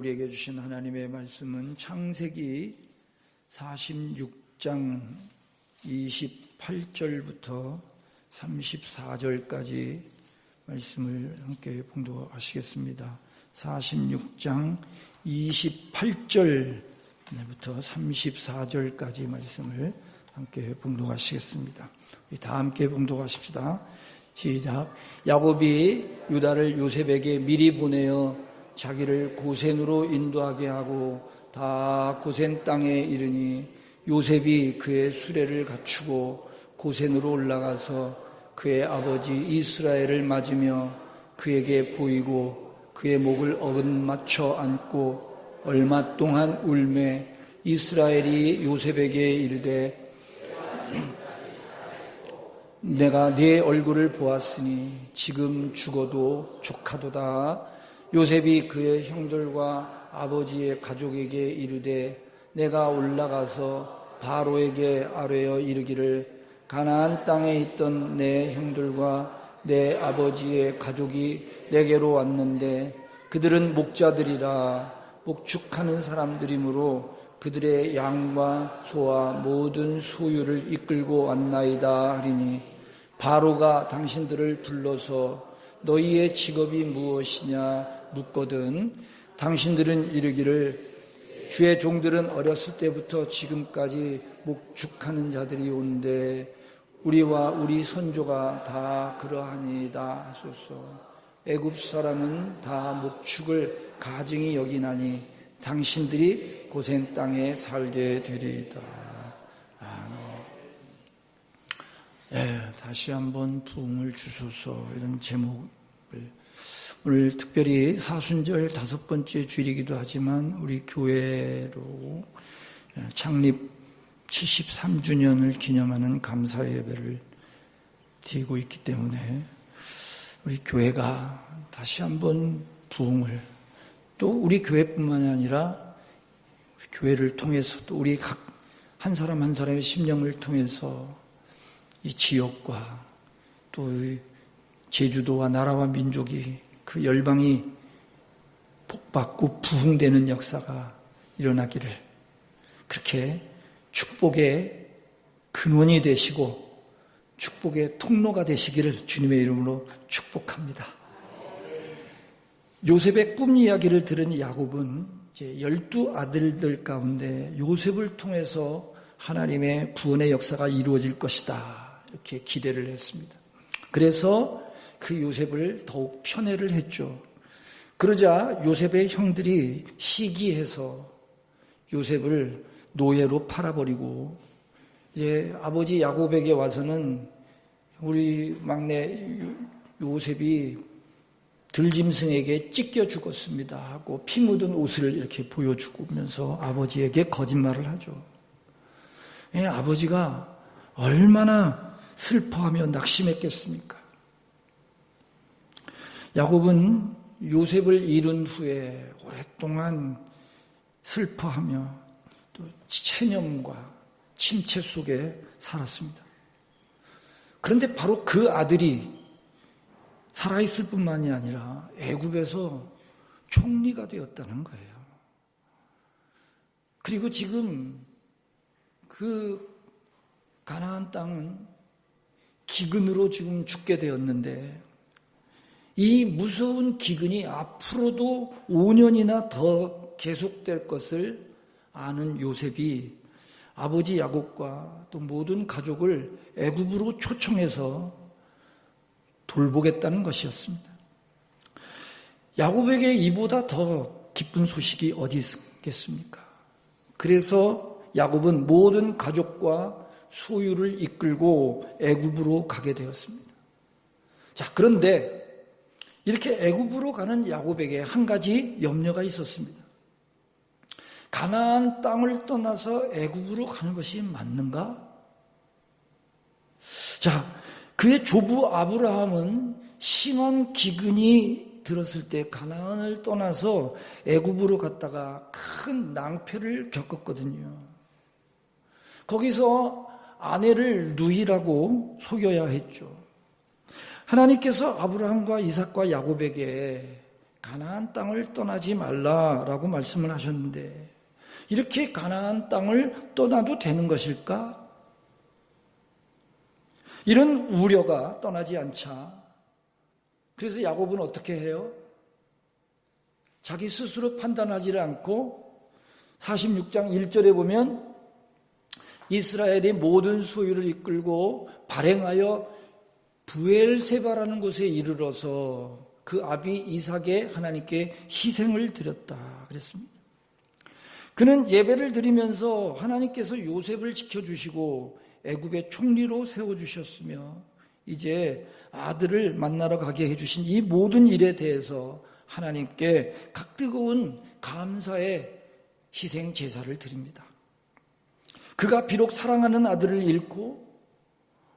우리에게 주신 하나님의 말씀은 창세기 46장 28절부터 34절까지 말씀을 함께 봉독하시겠습니다. 46장 28절부터 34절까지 말씀을 함께 봉독하시겠습니다. 다 함께 봉독하십시다. 시작. 야곱이 유다를 요셉에게 미리 보내어 자기를 고센으로 인도하게 하고 다 고센 땅에 이르니 요셉이 그의 수레를 갖추고 고센으로 올라가서 그의 아버지 이스라엘을 맞으며 그에게 보이고 그의 목을 어긋맞춰 안고 얼마 동안 울매 이스라엘이 요셉에게 이르되 내가 네 얼굴을 보았으니 지금 죽어도 족하도다. 요셉이 그의 형들과 아버지의 가족에게 이르되 내가 올라가서 바로에게 아뢰어 이르기를 가나안 땅에 있던 내 형들과 내 아버지의 가족이 내게로 왔는데 그들은 목자들이라 목축하는 사람들이므로 그들의 양과 소와 모든 소유를 이끌고 왔나이다 하리니 바로가 당신들을 불러서 너희의 직업이 무엇이냐 묻거든 당신들은 이르기를 주의 종들은 어렸을 때부터 지금까지 목축하는 자들이 온데 우리와 우리 선조가 다 그러하니이다 하소서. 애굽 사람은 다 목축을 가증히 여기나니 당신들이 고센 땅에 살게 되리이다. 다시 한번 부흥을 주소서. 이런 제목을 오늘 특별히 사순절 5번째 주일이기도 하지만 우리 교회로 창립 73주년을 기념하는 감사 예배를 드리고 있기 때문에 우리 교회가 다시 한번 부흥을 또 우리 교회뿐만이 아니라 우리 교회를 통해서 또 우리 각 한 사람 한 사람의 심령을 통해서 이 지역과 또 제주도와 나라와 민족이 그 열방이 복받고 부흥되는 역사가 일어나기를 그렇게 축복의 근원이 되시고 축복의 통로가 되시기를 주님의 이름으로 축복합니다. 요셉의 꿈 이야기를 들은 야곱은 이제 12아들들 가운데 요셉을 통해서 하나님의 구원의 역사가 이루어질 것이다. 이렇게 기대를 했습니다. 그래서 그 요셉을 더욱 편애를 했죠. 그러자 요셉의 형들이 시기해서 요셉을 노예로 팔아버리고 이제 아버지 야곱에게 와서는 우리 막내 요셉이 들짐승에게 찢겨 죽었습니다 하고 피 묻은 옷을 이렇게 보여주면서 아버지에게 거짓말을 하죠. 아버지가 얼마나 슬퍼하며 낙심했겠습니까? 야곱은 요셉을 잃은 후에 오랫동안 슬퍼하며 또 체념과 침체 속에 살았습니다. 그런데 바로 그 아들이 살아있을 뿐만이 아니라 애굽에서 총리가 되었다는 거예요. 그리고 지금 그 가나안 땅은 기근으로 지금 죽게 되었는데 이 무서운 기근이 앞으로도 5년이나 더 계속될 것을 아는 요셉이 아버지 야곱과 또 모든 가족을 애굽으로 초청해서 돌보겠다는 것이었습니다. 야곱에게 이보다 더 기쁜 소식이 어디 있겠습니까? 그래서 야곱은 모든 가족과 소유를 이끌고 애굽으로 가게 되었습니다. 자, 그런데 이렇게 애굽으로 가는 야곱에게 한 가지 염려가 있었습니다. 가나안 땅을 떠나서 애굽으로 가는 것이 맞는가? 자, 그의 조부 아브라함은 심한 기근이 들었을 때 가나안을 떠나서 애굽으로 갔다가 큰 낭패를 겪었거든요. 거기서 아내를 누이라고 속여야 했죠. 하나님께서 아브라함과 이삭과 야곱에게 가나안 땅을 떠나지 말라라고 말씀을 하셨는데 이렇게 가나안 땅을 떠나도 되는 것일까? 이런 우려가 떠나지 않자. 그래서 야곱은 어떻게 해요? 자기 스스로 판단하지를 않고 46장 1절에 보면 이스라엘이 모든 소유를 이끌고 발행하여 브엘세바라는 곳에 이르러서 그 아비 이삭의 하나님께 희생을 드렸다 그랬습니다. 그는 예배를 드리면서 하나님께서 요셉을 지켜주시고 애굽의 총리로 세워주셨으며 이제 아들을 만나러 가게 해주신 이 모든 일에 대해서 하나님께 각 뜨거운 감사의 희생 제사를 드립니다. 그가 비록 사랑하는 아들을 잃고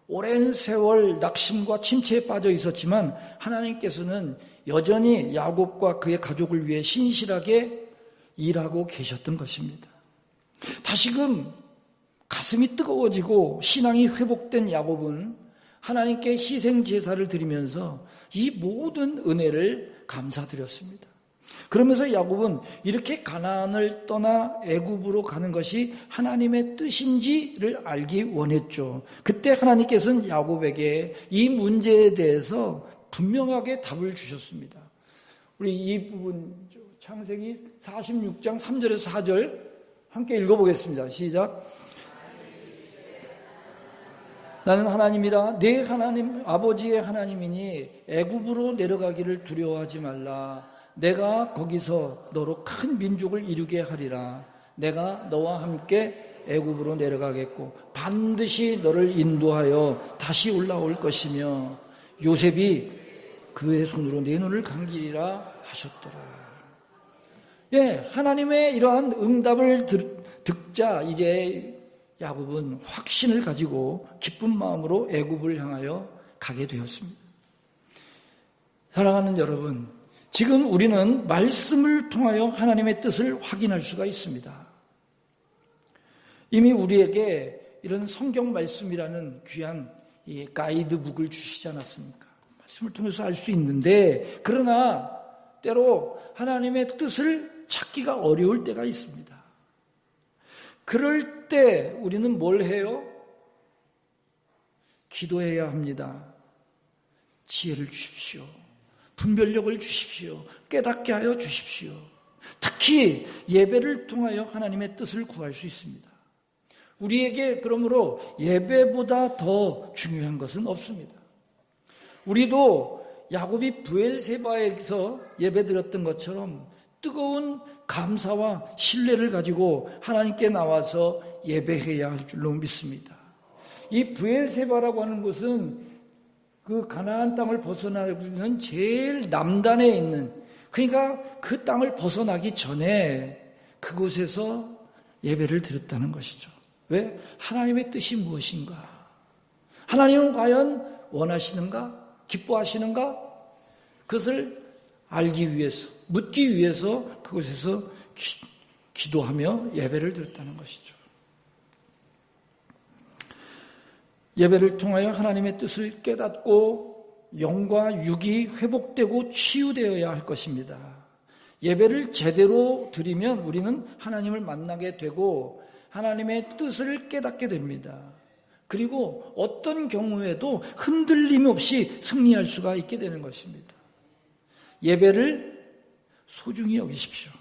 오랜 세월 낙심과 침체에 빠져 있었지만 하나님께서는 여전히 야곱과 그의 가족을 위해 신실하게 일하고 계셨던 것입니다. 다시금 가슴이 뜨거워지고 신앙이 회복된 야곱은 하나님께 희생 제사를 드리면서 이 모든 은혜를 감사드렸습니다. 그러면서 야곱은 이렇게 가나안을 떠나 애굽으로 가는 것이 하나님의 뜻인지를 알기 원했죠. 그때 하나님께서는 야곱에게 이 문제에 대해서 분명하게 답을 주셨습니다. 우리 이 부분 창세기 46장 3절에서 4절 함께 읽어보겠습니다. 시작. 나는 하나님이라 내 하나님 아버지의 하나님이니 애굽으로 내려가기를 두려워하지 말라. 내가 거기서 너로 큰 민족을 이루게 하리라. 내가 너와 함께 애굽으로 내려가겠고 반드시 너를 인도하여 다시 올라올 것이며 요셉이 그의 손으로 내 눈을 감기리라 하셨더라. 예, 하나님의 이러한 응답을 듣자 이제 야곱은 확신을 가지고 기쁜 마음으로 애굽을 향하여 가게 되었습니다. 사랑하는 여러분, 지금 우리는 말씀을 통하여 하나님의 뜻을 확인할 수가 있습니다. 이미 우리에게 이런 성경 말씀이라는 귀한 이 가이드북을 주시지 않았습니까? 말씀을 통해서 알 수 있는데 그러나 때로 하나님의 뜻을 찾기가 어려울 때가 있습니다. 그럴 때 우리는 뭘 해요? 기도해야 합니다. 지혜를 주십시오. 분별력을 주십시오. 깨닫게 하여 주십시오. 특히 예배를 통하여 하나님의 뜻을 구할 수 있습니다. 우리에게 그러므로 예배보다 더 중요한 것은 없습니다. 우리도 야곱이 브엘세바에서 예배드렸던 것처럼 뜨거운 감사와 신뢰를 가지고 하나님께 나와서 예배해야 할 줄로 믿습니다. 이 브엘세바라고 하는 곳은 그 가나안 땅을 벗어나고 있는 제일 남단에 있는, 그러니까 그 땅을 벗어나기 전에 그곳에서 예배를 드렸다는 것이죠. 왜? 하나님의 뜻이 무엇인가? 하나님은 과연 원하시는가? 기뻐하시는가? 그것을 알기 위해서, 묻기 위해서 그곳에서 기도하며 예배를 드렸다는 것이죠. 예배를 통하여 하나님의 뜻을 깨닫고 영과 육이 회복되고 치유되어야 할 것입니다. 예배를 제대로 드리면 우리는 하나님을 만나게 되고 하나님의 뜻을 깨닫게 됩니다. 그리고 어떤 경우에도 흔들림 없이 승리할 수가 있게 되는 것입니다. 예배를 소중히 여기십시오.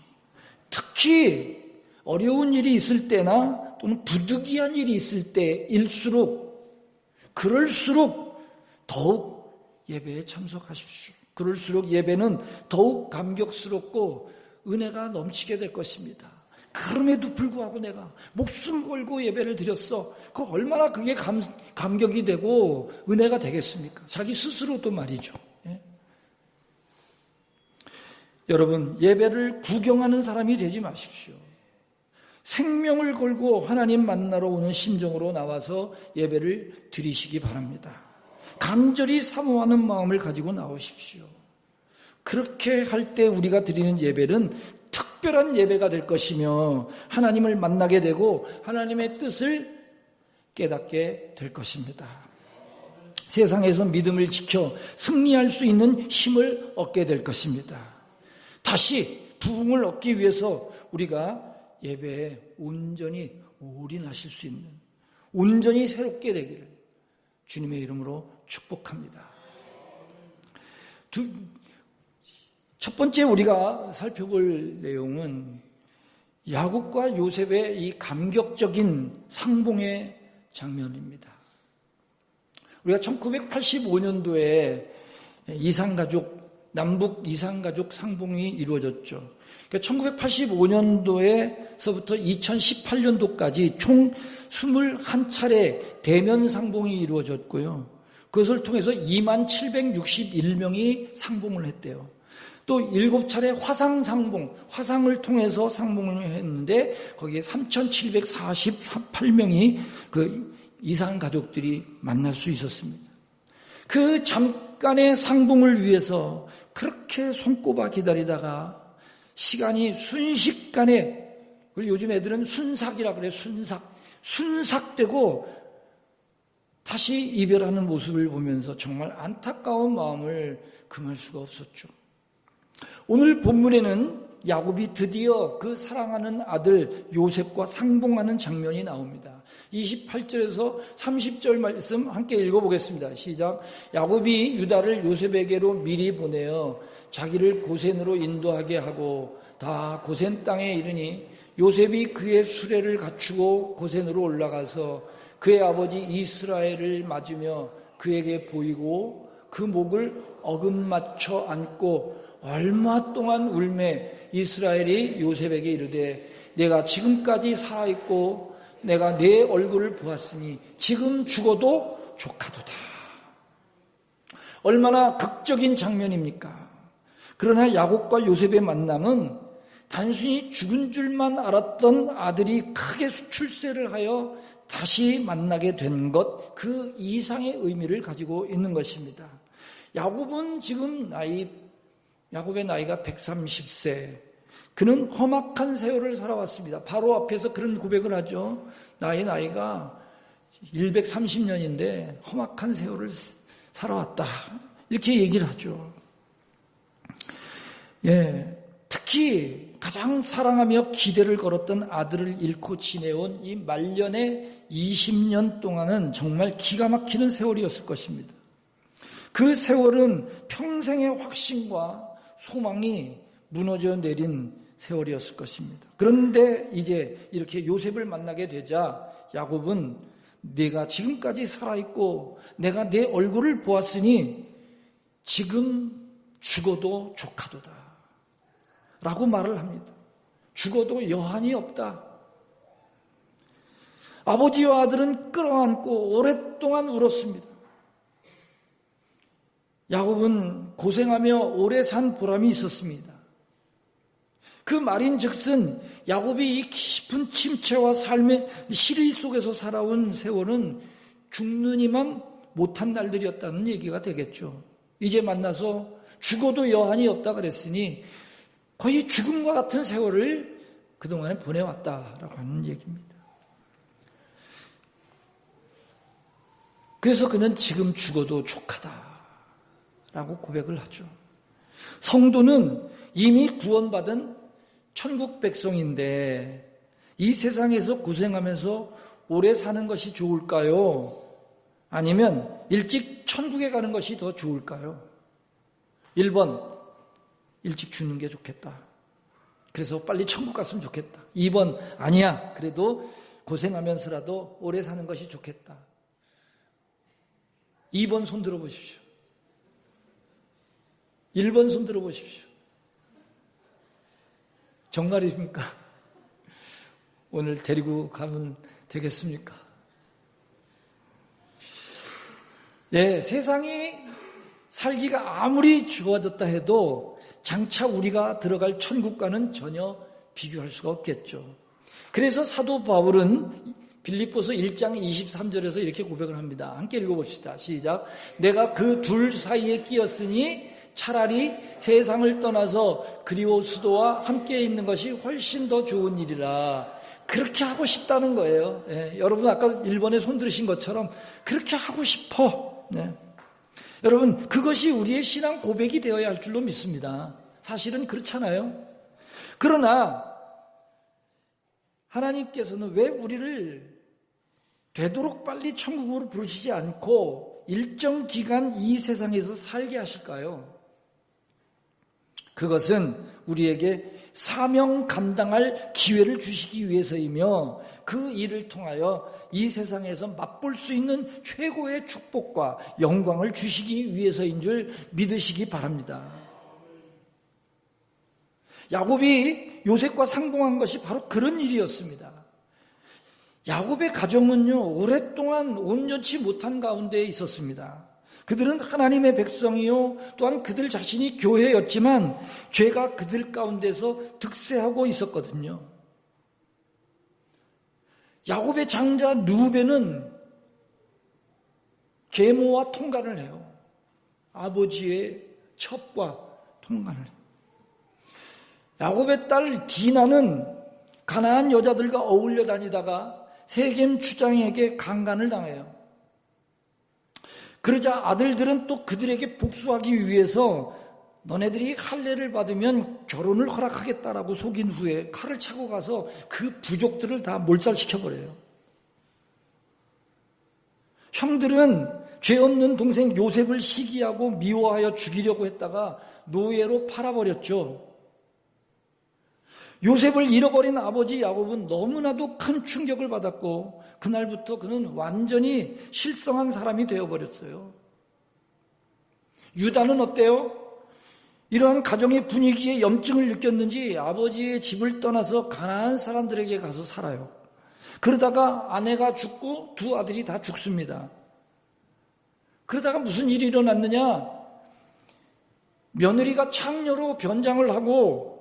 특히 어려운 일이 있을 때나 또는 부득이한 일이 있을 때일수록 그럴수록 더욱 예배에 참석하십시오. 그럴수록 예배는 더욱 감격스럽고 은혜가 넘치게 될 것입니다. 그럼에도 불구하고 내가 목숨 걸고 예배를 드렸어. 그 얼마나 그게 감격이 되고 은혜가 되겠습니까? 자기 스스로도 말이죠. 예? 여러분, 예배를 구경하는 사람이 되지 마십시오. 생명을 걸고 하나님 만나러 오는 심정으로 나와서 예배를 드리시기 바랍니다. 간절히 사모하는 마음을 가지고 나오십시오. 그렇게 할 때 우리가 드리는 예배는 특별한 예배가 될 것이며 하나님을 만나게 되고 하나님의 뜻을 깨닫게 될 것입니다. 세상에서 믿음을 지켜 승리할 수 있는 힘을 얻게 될 것입니다. 다시 부흥을 얻기 위해서 우리가 예배에 온전히 올인하실 수 있는, 온전히 새롭게 되기를 주님의 이름으로 축복합니다. 첫 번째 우리가 살펴볼 내용은 야곱과 요셉의 이 감격적인 상봉의 장면입니다. 우리가 1985년도에 남북 이산가족 상봉이 이루어졌죠. 그러니까 1985년도에서부터 2018년도까지 총 21차례 대면 상봉이 이루어졌고요. 그것을 통해서 2761명이 상봉을 했대요. 또 7차례 화상을 통해서 상봉을 했는데 거기에 3748명이 그 이산 가족들이 만날 수 있었습니다. 그 잠깐의 상봉을 위해서 그렇게 손꼽아 기다리다가 시간이 순식간에, 요즘 애들은 순삭이라 그래요. 순삭되고 다시 이별하는 모습을 보면서 정말 안타까운 마음을 금할 수가 없었죠. 오늘 본문에는 야곱이 드디어 그 사랑하는 아들 요셉과 상봉하는 장면이 나옵니다. 28절에서 30절 말씀 함께 읽어보겠습니다. 시작. 야곱이 유다를 요셉에게로 미리 보내어 자기를 고센으로 인도하게 하고 다 고센 땅에 이르니 요셉이 그의 수레를 갖추고 고센으로 올라가서 그의 아버지 이스라엘을 맞으며 그에게 보이고 그 목을 어금맞춰 안고 얼마 동안 울매 이스라엘이 요셉에게 이르되 내가 지금까지 살아있고 내가 내 얼굴을 보았으니 지금 죽어도 족하도다. 얼마나 극적인 장면입니까? 그러나 야곱과 요셉의 만남은 단순히 죽은 줄만 알았던 아들이 크게 출세를 하여 다시 만나게 된 것, 그 이상의 의미를 가지고 있는 것입니다. 야곱은 지금 야곱의 나이가 130세. 그는 험악한 세월을 살아왔습니다. 바로 앞에서 그런 고백을 하죠. 나의 나이가 130년인데 험악한 세월을 살아왔다. 이렇게 얘기를 하죠. 특히 가장 사랑하며 기대를 걸었던 아들을 잃고 지내온 이 말년의 20년 동안은 정말 기가 막히는 세월이었을 것입니다. 그 세월은 평생의 확신과 소망이 무너져 내린 세월이었을 것입니다. 그런데 이제 이렇게 요셉을 만나게 되자 야곱은 내가 지금까지 살아있고 내가 내 얼굴을 보았으니 지금 죽어도 족하도다 라고 말을 합니다. 죽어도 여한이 없다. 아버지와 아들은 끌어안고 오랫동안 울었습니다. 야곱은 고생하며 오래 산 보람이 있었습니다. 그 말인즉슨 야곱이 이 깊은 침체와 삶의 시리 속에서 살아온 세월은 죽느니만 못한 날들이었다는 얘기가 되겠죠. 이제 만나서 죽어도 여한이 없다 그랬으니 거의 죽음과 같은 세월을 그동안에 보내왔다라고 하는 얘기입니다. 그래서 그는 지금 죽어도 족하다라고 고백을 하죠. 성도는 이미 구원받은 천국 백성인데 이 세상에서 고생하면서 오래 사는 것이 좋을까요? 아니면 일찍 천국에 가는 것이 더 좋을까요? 1번, 일찍 죽는 게 좋겠다. 그래서 빨리 천국 갔으면 좋겠다. 2번, 아니야. 그래도 고생하면서라도 오래 사는 것이 좋겠다. 2번 손 들어보십시오. 1번 손 들어보십시오. 정말입니까? 오늘 데리고 가면 되겠습니까? 세상이 살기가 아무리 좋아졌다 해도 장차 우리가 들어갈 천국과는 전혀 비교할 수가 없겠죠. 그래서 사도 바울은 빌립보서 1장 23절에서 이렇게 고백을 합니다. 함께 읽어봅시다. 시작. 내가 그 둘 사이에 끼었으니 차라리 세상을 떠나서 그리워 수도와 함께 있는 것이 훨씬 더 좋은 일이라. 그렇게 하고 싶다는 거예요. 여러분 아까 1번에 손 들으신 것처럼 그렇게 하고 싶어. 여러분 그것이 우리의 신앙 고백이 되어야 할 줄로 믿습니다. 사실은 그렇잖아요. 그러나 하나님께서는 왜 우리를 되도록 빨리 천국으로 부르시지 않고 일정 기간 이 세상에서 살게 하실까요? 그것은 우리에게 사명 감당할 기회를 주시기 위해서이며 그 일을 통하여 이 세상에서 맛볼 수 있는 최고의 축복과 영광을 주시기 위해서인 줄 믿으시기 바랍니다. 야곱이 요셉과 상봉한 것이 바로 그런 일이었습니다. 야곱의 가정은요, 오랫동안 온전치 못한 가운데 있었습니다. 그들은 하나님의 백성이요, 또한 그들 자신이 교회였지만 죄가 그들 가운데서 득세하고 있었거든요. 야곱의 장자 르우벤은 계모와 통관을 해요. 아버지의 첩과 통관을 해요. 야곱의 딸 디나는 가나안 여자들과 어울려 다니다가 세겜 주장에게 강간을 당해요. 그러자 아들들은 또 그들에게 복수하기 위해서 너네들이 할례를 받으면 결혼을 허락하겠다라고 속인 후에 칼을 차고 가서 그 부족들을 다 몰살시켜버려요. 형들은 죄 없는 동생 요셉을 시기하고 미워하여 죽이려고 했다가 노예로 팔아버렸죠. 요셉을 잃어버린 아버지 야곱은 너무나도 큰 충격을 받았고 그날부터 그는 완전히 실성한 사람이 되어버렸어요. 유다는 어때요? 이러한 가정의 분위기에 염증을 느꼈는지 아버지의 집을 떠나서 가나안 사람들에게 가서 살아요. 그러다가 아내가 죽고 두 아들이 다 죽습니다. 그러다가 무슨 일이 일어났느냐? 며느리가 창녀로 변장을 하고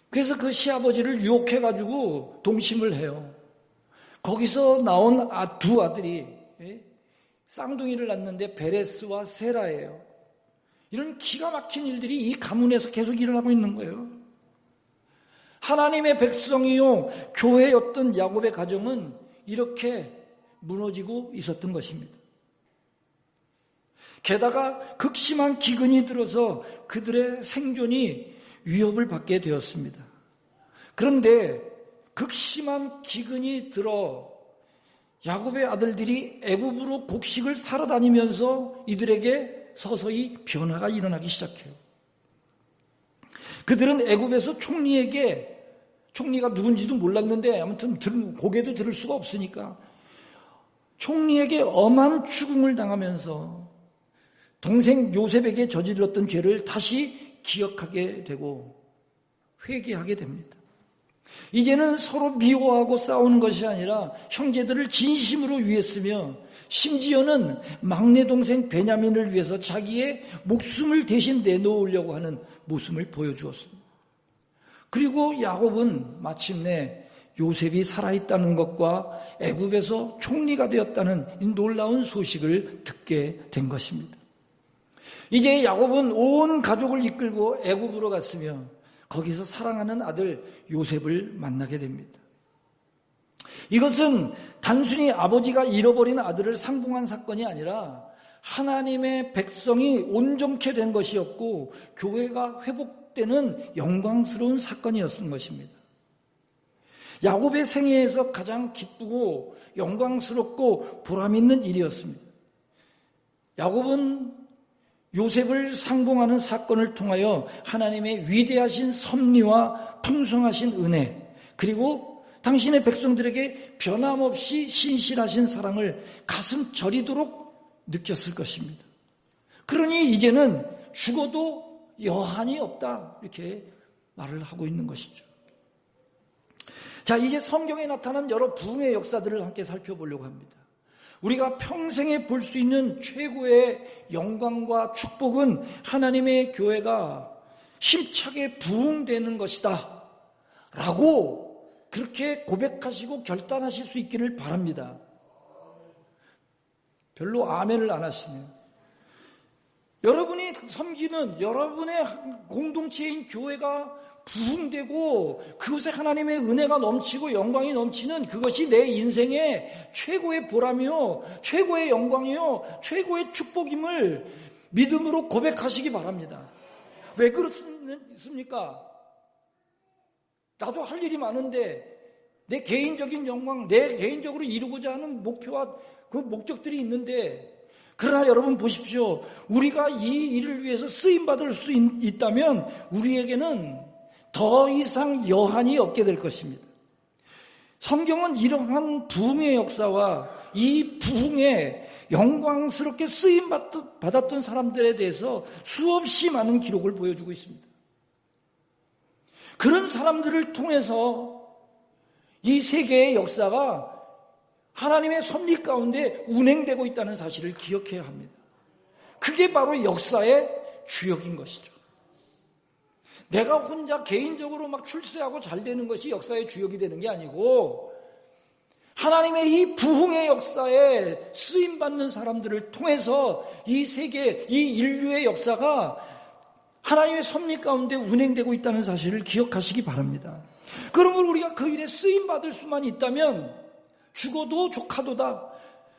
그래서 그 시아버지를 유혹해가지고 동심을 해요. 거기서 나온 두 아들이 쌍둥이를 낳는데 베레스와 세라예요. 이런 기가 막힌 일들이 이 가문에서 계속 일어나고 있는 거예요. 하나님의 백성이요 교회였던 야곱의 가정은 이렇게 무너지고 있었던 것입니다. 게다가 극심한 기근이 들어서 그들의 생존이 위협을 받게 되었습니다. 그런데 극심한 기근이 들어 야곱의 아들들이 애굽으로 곡식을 사러 다니면서 이들에게 서서히 변화가 일어나기 시작해요. 그들은 애굽에서 총리가 누군지도 몰랐는데 아무튼 고개도 들을 수가 없으니까 총리에게 엄한 추궁을 당하면서 동생 요셉에게 저질렀던 죄를 다시 기억하게 되고 회개하게 됩니다. 이제는 서로 미워하고 싸우는 것이 아니라 형제들을 진심으로 위했으며 심지어는 막내 동생 베냐민을 위해서 자기의 목숨을 대신 내놓으려고 하는 모습을 보여주었습니다. 그리고 야곱은 마침내 요셉이 살아있다는 것과 애굽에서 총리가 되었다는 이 놀라운 소식을 듣게 된 것입니다. 이제 야곱은 온 가족을 이끌고 애굽으로 갔으며 거기서 사랑하는 아들 요셉을 만나게 됩니다. 이것은 단순히 아버지가 잃어버린 아들을 상봉한 사건이 아니라 하나님의 백성이 온전케 된 것이었고 교회가 회복되는 영광스러운 사건이었던 것입니다. 야곱의 생애에서 가장 기쁘고 영광스럽고 보람있는 일이었습니다. 야곱은 요셉을 상봉하는 사건을 통하여 하나님의 위대하신 섭리와 풍성하신 은혜 그리고 당신의 백성들에게 변함없이 신실하신 사랑을 가슴 저리도록 느꼈을 것입니다. 그러니 이제는 죽어도 여한이 없다 이렇게 말을 하고 있는 것이죠. 자, 이제 성경에 나타난 여러 부흥의 역사들을 함께 살펴보려고 합니다. 우리가 평생에 볼 수 있는 최고의 영광과 축복은 하나님의 교회가 힘차게 부흥되는 것이다 라고 그렇게 고백하시고 결단하실 수 있기를 바랍니다. 별로 아멘을 안 하시네요. 여러분이 섬기는 여러분의 공동체인 교회가 부흥되고 그곳에 하나님의 은혜가 넘치고 영광이 넘치는 그것이 내 인생의 최고의 보람이요 최고의 영광이요 최고의 축복임을 믿음으로 고백하시기 바랍니다. 왜 그렇습니까? 나도 할 일이 많은데 내 개인적인 영광, 내 개인적으로 이루고자 하는 목표와 그 목적들이 있는데, 그러나 여러분 보십시오. 우리가 이 일을 위해서 쓰임받을 수 있다면 우리에게는 더 이상 여한이 없게 될 것입니다. 성경은 이러한 부흥의 역사와 이 부흥에 영광스럽게 쓰임받았던 사람들에 대해서 수없이 많은 기록을 보여주고 있습니다. 그런 사람들을 통해서 이 세계의 역사가 하나님의 섭리 가운데 운행되고 있다는 사실을 기억해야 합니다. 그게 바로 역사의 주역인 것이죠. 내가 혼자 개인적으로 막 출세하고 잘 되는 것이 역사의 주역이 되는 게 아니고, 하나님의 이 부흥의 역사에 쓰임받는 사람들을 통해서 이 세계, 이 인류의 역사가 하나님의 섭리 가운데 운행되고 있다는 사실을 기억하시기 바랍니다. 그러면 우리가 그 일에 쓰임받을 수만 있다면 죽어도 조카도다,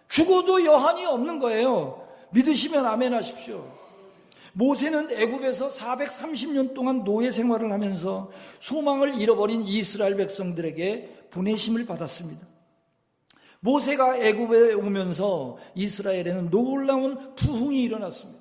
죽어도 여한이 없는 거예요. 믿으시면 아멘 하십시오. 모세는 애굽에서 430년 동안 노예 생활을 하면서 소망을 잃어버린 이스라엘 백성들에게 보내심을 받았습니다. 모세가 애굽에 오면서 이스라엘에는 놀라운 부흥이 일어났습니다.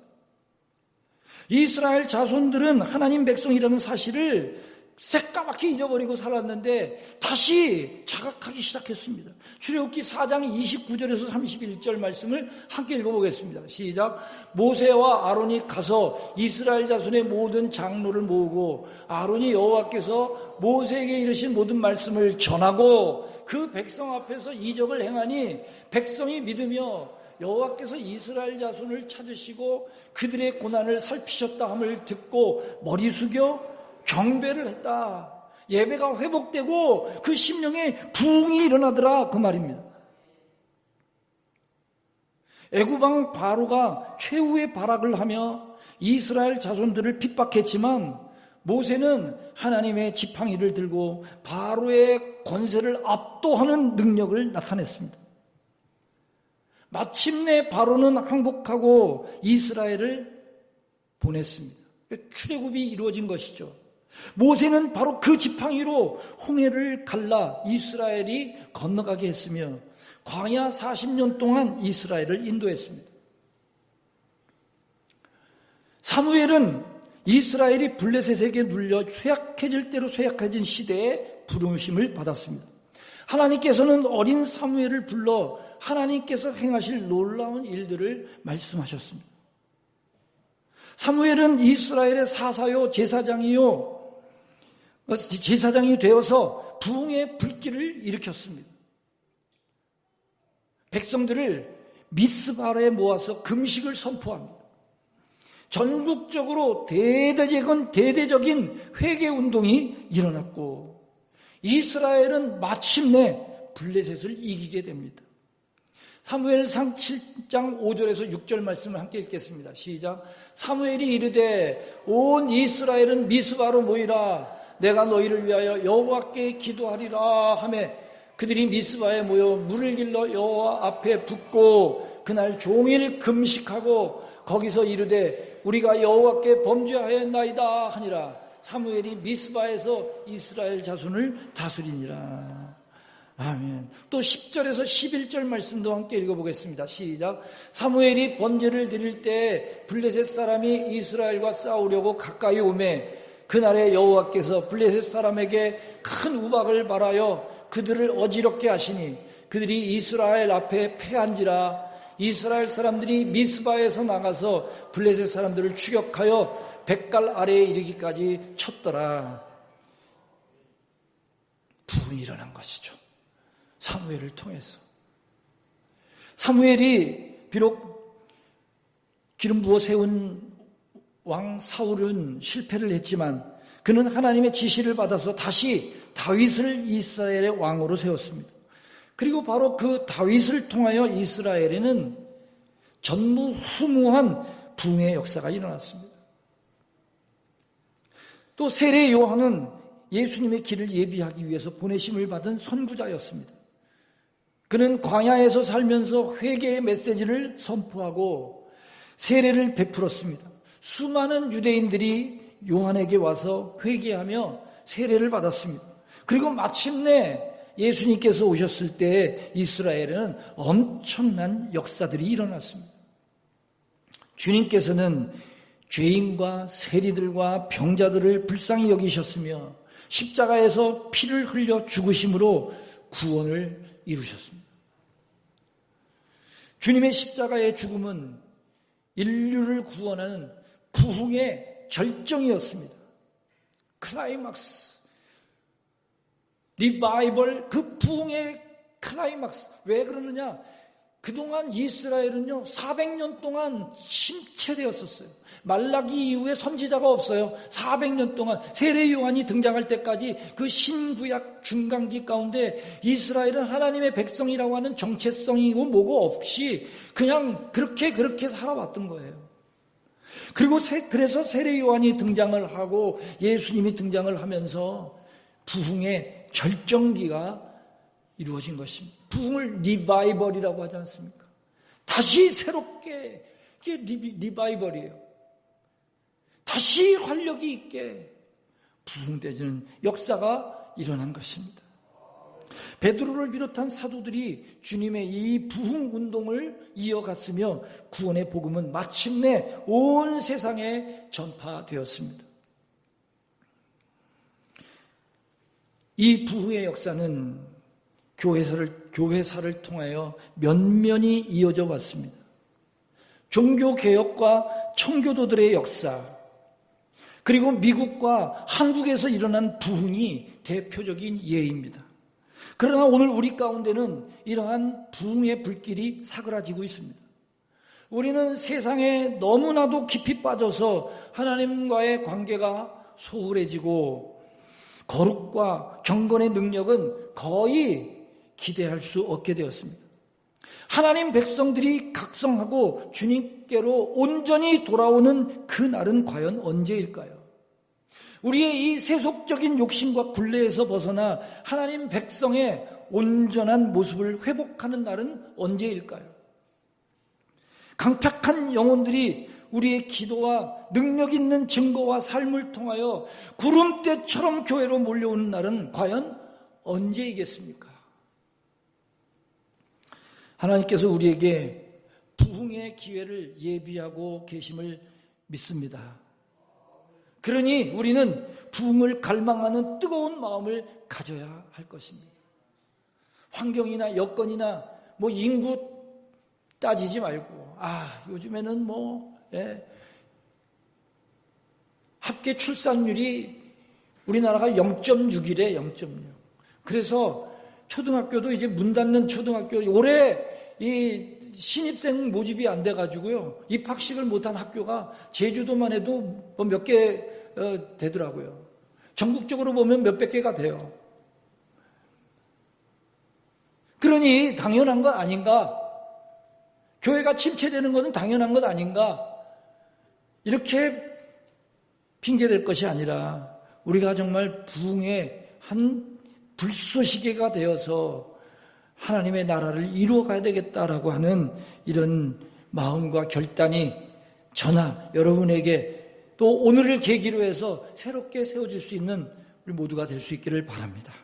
이스라엘 자손들은 하나님 백성이라는 사실을 새까맣게 잊어버리고 살았는데 다시 자각하기 시작했습니다. 출애굽기 4장 29절에서 31절 말씀을 함께 읽어보겠습니다. 시작. 모세와 아론이 가서 이스라엘 자손의 모든 장로를 모으고 아론이 여호와께서 모세에게 이르신 모든 말씀을 전하고 그 백성 앞에서 이적을 행하니 백성이 믿으며 여호와께서 이스라엘 자손을 찾으시고 그들의 고난을 살피셨다 함을 듣고 머리 숙여 경배를 했다. 예배가 회복되고 그 심령에 부흥이 일어나더라, 그 말입니다. 애굽 왕 바로가 최후의 발악을 하며 이스라엘 자손들을 핍박했지만 모세는 하나님의 지팡이를 들고 바로의 권세를 압도하는 능력을 나타냈습니다. 마침내 바로는 항복하고 이스라엘을 보냈습니다. 출애굽이 이루어진 것이죠. 모세는 바로 그 지팡이로 홍해를 갈라 이스라엘이 건너가게 했으며 광야 40년 동안 이스라엘을 인도했습니다. 사무엘은 이스라엘이 블레셋에게 눌려 쇠약해질 대로 쇠약해진 시대에 부르심을 받았습니다. 하나님께서는 어린 사무엘을 불러 하나님께서 행하실 놀라운 일들을 말씀하셨습니다. 사무엘은 이스라엘의 사사요 제사장이 되어서 부흥의 불길을 일으켰습니다. 백성들을 미스바에 모아서 금식을 선포합니다. 전국적으로 대대적인 회개운동이 일어났고 이스라엘은 마침내 블레셋을 이기게 됩니다. 사무엘상 7장 5절에서 6절 말씀을 함께 읽겠습니다. 시작. 사무엘이 이르되 온 이스라엘은 미스바로 모이라. 내가 너희를 위하여 여호와께 기도하리라 하매 그들이 미스바에 모여 물을 길러 여호와 앞에 붓고 그날 종일 금식하고 거기서 이르되 우리가 여호와께 범죄하였나이다 하니라. 사무엘이 미스바에서 이스라엘 자손을 다스리니라. 아멘. 또 10절에서 11절 말씀도 함께 읽어보겠습니다. 시작. 사무엘이 번제를 드릴 때 블레셋 사람이 이스라엘과 싸우려고 가까이 오매 그날에 여호와께서 블레셋 사람에게 큰 우박을 말하여 그들을 어지럽게 하시니 그들이 이스라엘 앞에 패한지라. 이스라엘 사람들이 미스바에서 나가서 블레셋 사람들을 추격하여 백갈 아래에 이르기까지 쳤더라. 부흥이 일어난 것이죠. 사무엘을 통해서. 사무엘이 비록 기름 부어 세운 왕 사울은 실패를 했지만 그는 하나님의 지시를 받아서 다시 다윗을 이스라엘의 왕으로 세웠습니다. 그리고 바로 그 다윗을 통하여 이스라엘에는 전무후무한 부흥의 역사가 일어났습니다. 또 세례 요한은 예수님의 길을 예비하기 위해서 보내심을 받은 선구자였습니다. 그는 광야에서 살면서 회개의 메시지를 선포하고 세례를 베풀었습니다. 수많은 유대인들이 요한에게 와서 회개하며 세례를 받았습니다. 그리고 마침내 예수님께서 오셨을 때 이스라엘은 엄청난 역사들이 일어났습니다. 주님께서는 죄인과 세리들과 병자들을 불쌍히 여기셨으며 십자가에서 피를 흘려 죽으심으로 구원을 이루셨습니다. 주님의 십자가의 죽음은 인류를 구원하는 부흥의 절정이었습니다. 클라이막스, 리바이벌, 그 부흥의 클라이막스. 왜 그러느냐? 그동안 이스라엘은요 400년 동안 침체되었었어요. 말라기 이후에 선지자가 없어요. 400년 동안 세례 요한이 등장할 때까지 그 신구약 중간기 가운데 이스라엘은 하나님의 백성이라고 하는 정체성이고 뭐고 없이 그냥 그렇게 살아왔던 거예요. 그리고 그래서 세례 요한이 등장을 하고 예수님이 등장을 하면서 부흥의 절정기가 이루어진 것입니다. 부흥을 리바이벌이라고 하지 않습니까? 다시 새롭게, 이게 리바이벌이에요. 다시 활력이 있게 부흥되는 역사가 일어난 것입니다. 베드로를 비롯한 사도들이 주님의 이 부흥 운동을 이어갔으며 구원의 복음은 마침내 온 세상에 전파되었습니다. 이 부흥의 역사는 교회사를 통하여 면면이 이어져 왔습니다. 종교개혁과 청교도들의 역사, 그리고 미국과 한국에서 일어난 부흥이 대표적인 예입니다. 그러나 오늘 우리 가운데는 이러한 부흥의 불길이 사그라지고 있습니다. 우리는 세상에 너무나도 깊이 빠져서 하나님과의 관계가 소홀해지고 거룩과 경건의 능력은 거의 기대할 수 없게 되었습니다. 하나님 백성들이 각성하고 주님께로 온전히 돌아오는 그 날은 과연 언제일까요? 우리의 이 세속적인 욕심과 굴레에서 벗어나 하나님 백성의 온전한 모습을 회복하는 날은 언제일까요? 강팍한 영혼들이 우리의 기도와 능력 있는 증거와 삶을 통하여 구름대처럼 교회로 몰려오는 날은 과연 언제이겠습니까? 하나님께서 우리에게 부흥의 기회를 예비하고 계심을 믿습니다. 그러니 우리는 부흥을 갈망하는 뜨거운 마음을 가져야 할 것입니다. 환경이나 여건이나 인구 따지지 말고 요즘에는 합계 출산율이 우리나라가 0.6이래. 0.6. 그래서 초등학교도 이제 문 닫는 초등학교, 올해 이 신입생 모집이 안 돼가지고요. 입학식을 못한 학교가 제주도만 해도 몇 개 되더라고요. 전국적으로 보면 몇백 개가 돼요. 그러니 당연한 것 아닌가? 교회가 침체되는 것은 당연한 것 아닌가? 이렇게 핑계댈 것이 아니라 우리가 정말 부흥의 한 불쏘시개가 되어서 하나님의 나라를 이루어가야 되겠다라고 하는 이런 마음과 결단이 저나 여러분에게 또 오늘을 계기로 해서 새롭게 세워질 수 있는 우리 모두가 될 수 있기를 바랍니다.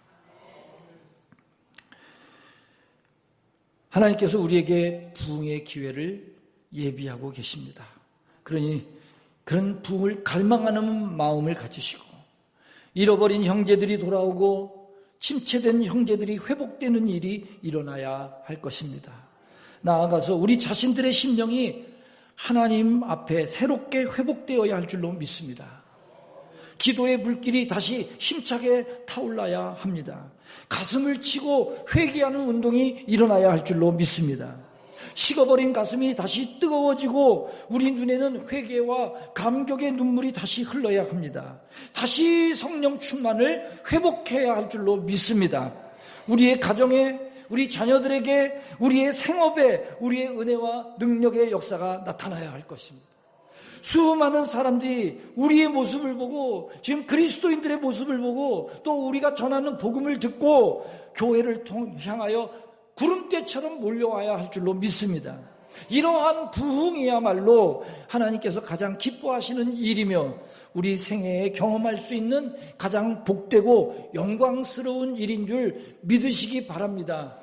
하나님께서 우리에게 부흥의 기회를 예비하고 계십니다. 그러니 그런 부흥을 갈망하는 마음을 가지시고 잃어버린 형제들이 돌아오고 침체된 형제들이 회복되는 일이 일어나야 할 것입니다. 나아가서 우리 자신들의 심령이 하나님 앞에 새롭게 회복되어야 할 줄로 믿습니다. 기도의 불길이 다시 힘차게 타올라야 합니다. 가슴을 치고 회개하는 운동이 일어나야 할 줄로 믿습니다. 식어버린 가슴이 다시 뜨거워지고 우리 눈에는 회개와 감격의 눈물이 다시 흘러야 합니다. 다시 성령 충만을 회복해야 할 줄로 믿습니다. 우리의 가정에, 우리 자녀들에게, 우리의 생업에 우리의 은혜와 능력의 역사가 나타나야 할 것입니다. 수많은 사람들이 우리의 모습을 보고 지금 그리스도인들의 모습을 보고 또 우리가 전하는 복음을 듣고 교회를 향하여 구름대처럼 몰려와야 할 줄로 믿습니다. 이러한 부흥이야말로 하나님께서 가장 기뻐하시는 일이며 우리 생애에 경험할 수 있는 가장 복되고 영광스러운 일인 줄 믿으시기 바랍니다.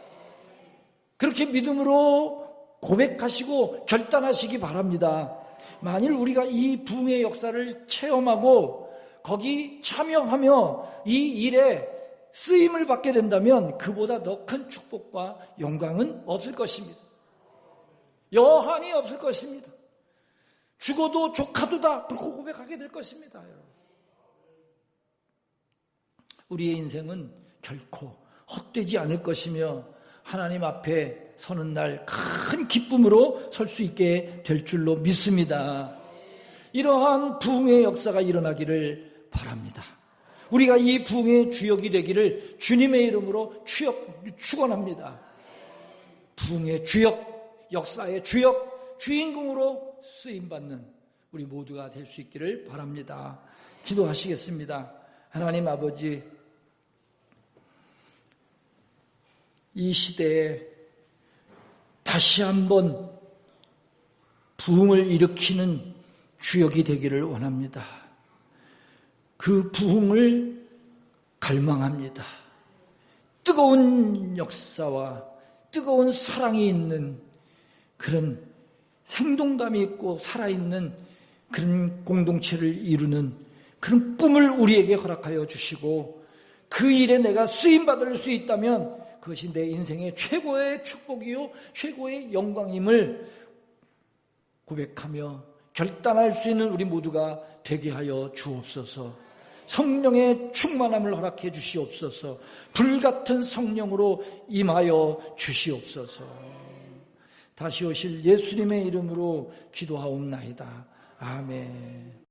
그렇게 믿음으로 고백하시고 결단하시기 바랍니다. 만일 우리가 이 부흥의 역사를 체험하고 거기 참여하며 이 일에 쓰임을 받게 된다면 그보다 더 큰 축복과 영광은 없을 것입니다. 여한이 없을 것입니다. 죽어도 조카도다 그렇게 고백하게 될 것입니다. 우리의 인생은 결코 헛되지 않을 것이며 하나님 앞에 서는 날 큰 기쁨으로 설 수 있게 될 줄로 믿습니다. 이러한 부흥의 역사가 일어나기를 바랍니다. 우리가 이 부흥의 주역이 되기를 주님의 이름으로 축원합니다. 부흥의 주역, 역사의 주역, 주인공으로 쓰임받는 우리 모두가 될 수 있기를 바랍니다. 기도하시겠습니다. 하나님 아버지, 이 시대에 다시 한번 부흥을 일으키는 주역이 되기를 원합니다. 그 부흥을 갈망합니다. 뜨거운 역사와 뜨거운 사랑이 있는 그런 생동감이 있고 살아있는 그런 공동체를 이루는 그런 꿈을 우리에게 허락하여 주시고 그 일에 내가 쓰임받을 수 있다면 그것이 내 인생의 최고의 축복이요 최고의 영광임을 고백하며 결단할 수 있는 우리 모두가 되게 하여 주옵소서. 성령의 충만함을 허락해 주시옵소서. 불같은 성령으로 임하여 주시옵소서. 다시 오실 예수님의 이름으로 기도하옵나이다. 아멘.